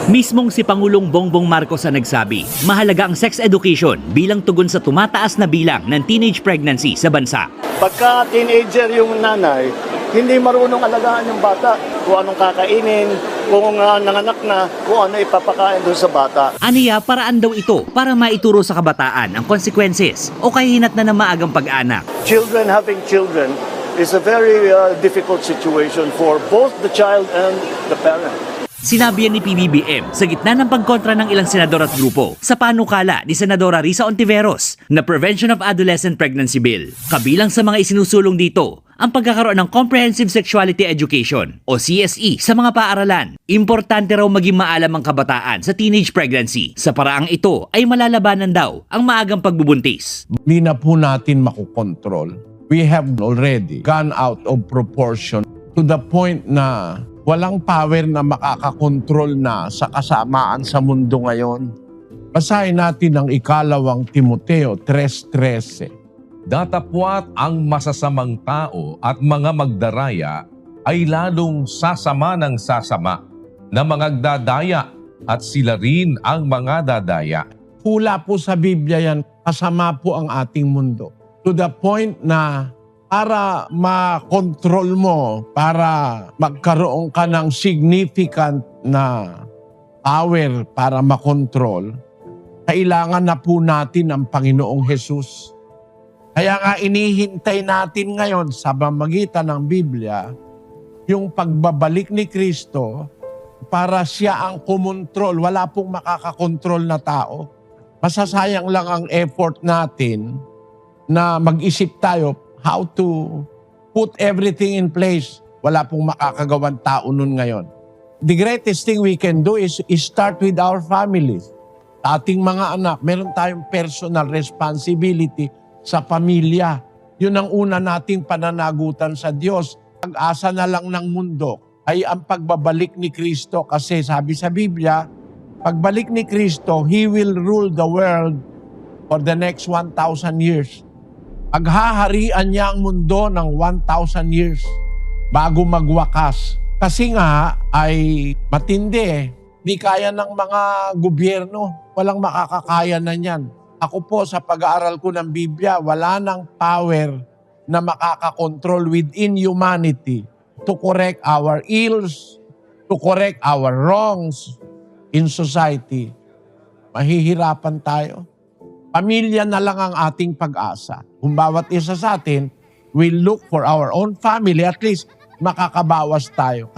Mismong si Pangulong Bongbong Marcos ang nagsabi, mahalaga ang sex education bilang tugon sa tumataas na bilang ng teenage pregnancy sa bansa. Pagka teenager yung nanay, hindi marunong alagaan yung bata. Kung anong kakainin, kung nanganak na, kung ano ipapakain doon sa bata. Aniya, paraan daw ito para maituro sa kabataan ang consequences o kahihinat na ng maagang pag-anak. Children having children is a very difficult situation for both the child and the parent. Sinabi yan ni PBBM sa gitna ng pagkontra ng ilang senador at grupo sa panukala ni Senadora Risa Ontiveros na Prevention of Adolescent Pregnancy Bill. Kabilang sa mga isinusulong dito ang pagkakaroon ng Comprehensive Sexuality Education o CSE sa mga paaralan. Importante raw maging maalam ang kabataan sa teenage pregnancy. Sa paraang ito ay malalabanan daw ang maagang pagbubuntis. Hindi na po natin makukontrol. We have already gone out of proportion to the point na walang power na makakakontrol na sa kasamaan sa mundo ngayon. Basahin natin ang ikalawang Timoteo 3:13. Datapwat ang masasamang tao at mga magdaraya ay lalong sasama ng sasama na mangagdadaya at sila rin ang mga dadaya. Hula po sa Biblia yan, kasama po ang ating mundo. To the point na para makontrol mo, para magkaroon ka ng significant na power para makontrol, kailangan na po natin ang Panginoong Jesus. Kaya nga inihintay natin ngayon sa pamamagitan ng Biblia yung pagbabalik ni Kristo para siya ang kumontrol. Wala pong makakakontrol na tao. Masasayang lang ang effort natin na mag-isip tayo how to put everything in place. Wala pong makakagawang tao nun ngayon. The greatest thing we can do is start with our families. Sa ating mga anak, meron tayong personal responsibility sa pamilya. Yun ang una nating pananagutan sa Diyos. Pag-asa na lang ng mundo ay ang pagbabalik ni Kristo kasi sabi sa Biblia, pagbalik ni Kristo, He will rule the world for the next 1,000 years. Paghaharian niya ang mundo ng 1,000 years bago magwakas. Kasi nga ay matindi eh. Di kaya ng mga gobyerno. Walang makakakaya na niyan. Ako po sa pag-aaral ko ng Biblia, wala nang power na makakakontrol within humanity to correct our ills, to correct our wrongs in society. Mahihirapan tayo. Pamilya na lang ang ating pag-asa. Kung bawat isa sa atin will look for our own family, at least makakabawas tayo.